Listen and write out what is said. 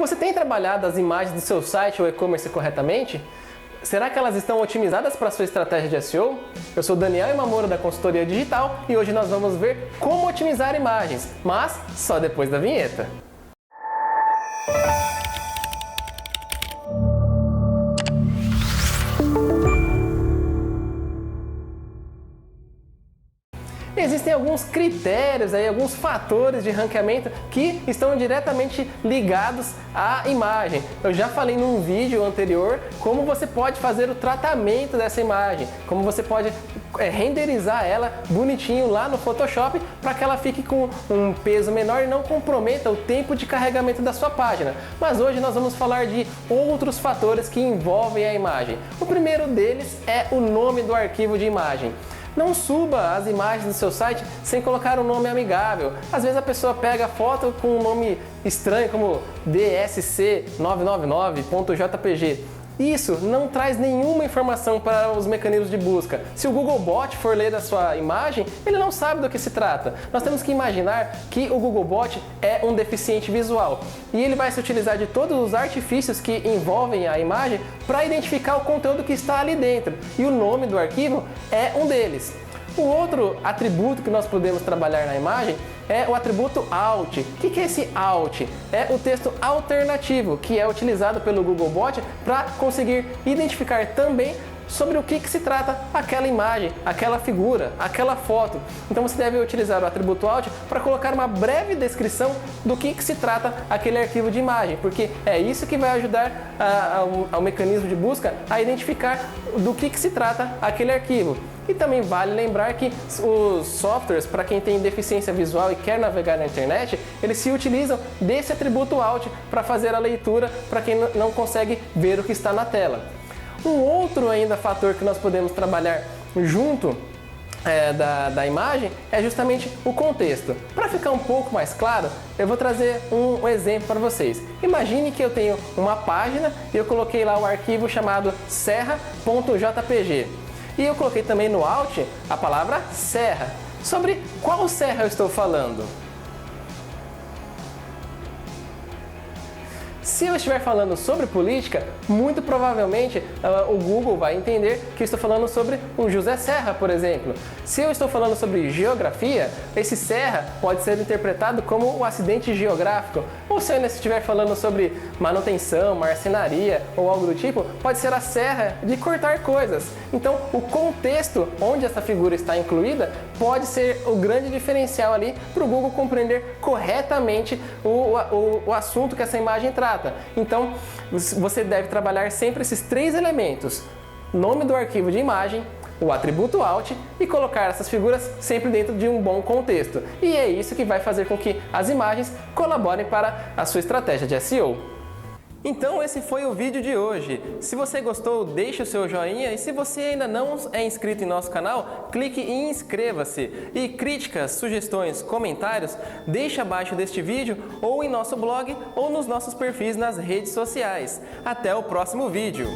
Você tem trabalhado as imagens do seu site ou e-commerce corretamente? Será que elas estão otimizadas para a sua estratégia de SEO? Eu sou Daniel Imamura da Consultoria Digital e hoje nós vamos ver como otimizar imagens, mas só depois da vinheta. Existem alguns critérios, alguns fatores de ranqueamento que estão diretamente ligados à imagem. Eu já falei num vídeo anterior como você pode fazer o tratamento dessa imagem, como você pode renderizar ela bonitinho lá no Photoshop para que ela fique com um peso menor e não comprometa o tempo de carregamento da sua página. Mas hoje nós vamos falar de outros fatores que envolvem a imagem. O primeiro deles é o nome do arquivo de imagem. Não suba as imagens do seu site sem colocar um nome amigável. Às vezes a pessoa pega a foto com um nome estranho como dsc999.jpg. Isso não traz nenhuma informação para os mecanismos de busca. Se o Googlebot for ler a sua imagem, ele não sabe do que se trata. Nós temos que imaginar que o Googlebot é um deficiente visual e ele vai se utilizar de todos os artifícios que envolvem a imagem para identificar o conteúdo que está ali dentro. E o nome do arquivo é um deles. O outro atributo que nós podemos trabalhar na imagem é o atributo Alt. O que é esse Alt? É o texto alternativo que é utilizado pelo Googlebot para conseguir identificar também sobre o que se trata aquela imagem, aquela figura, aquela foto. Então você deve utilizar o atributo Alt para colocar uma breve descrição do que se trata aquele arquivo de imagem, porque é isso que vai ajudar ao mecanismo de busca a identificar do que se trata aquele arquivo. E também vale lembrar que os softwares, para quem tem deficiência visual e quer navegar na internet, eles se utilizam desse atributo Alt para fazer a leitura para quem não consegue ver o que está na tela. Um outro ainda fator que nós podemos trabalhar junto da imagem é justamente o contexto. Para ficar um pouco mais claro, eu vou trazer um exemplo para vocês. Imagine que eu tenho uma página e eu coloquei lá um arquivo chamado serra.jpg. E eu coloquei também no Alt a palavra serra. Sobre qual serra eu estou falando? Se eu estiver falando sobre política, muito provavelmente o Google vai entender que eu estou falando sobre o José Serra, por exemplo. Se eu estou falando sobre geografia, esse Serra pode ser interpretado como o acidente geográfico. Ou se eu estiver falando sobre manutenção, marcenaria ou algo do tipo, pode ser a serra de cortar coisas. Então, o contexto onde essa figura está incluída pode ser o grande diferencial ali para o Google compreender corretamente o assunto que essa imagem trata. Então, você deve trabalhar sempre esses três elementos: nome do arquivo de imagem, o atributo Alt e colocar essas figuras sempre dentro de um bom contexto. E é isso que vai fazer com que as imagens colaborem para a sua estratégia de SEO. Então esse foi o vídeo de hoje. Se você gostou, deixe o seu joinha e se você ainda não é inscrito em nosso canal, clique em inscreva-se. E críticas, sugestões, comentários, deixe abaixo deste vídeo ou em nosso blog ou nos nossos perfis nas redes sociais. Até o próximo vídeo!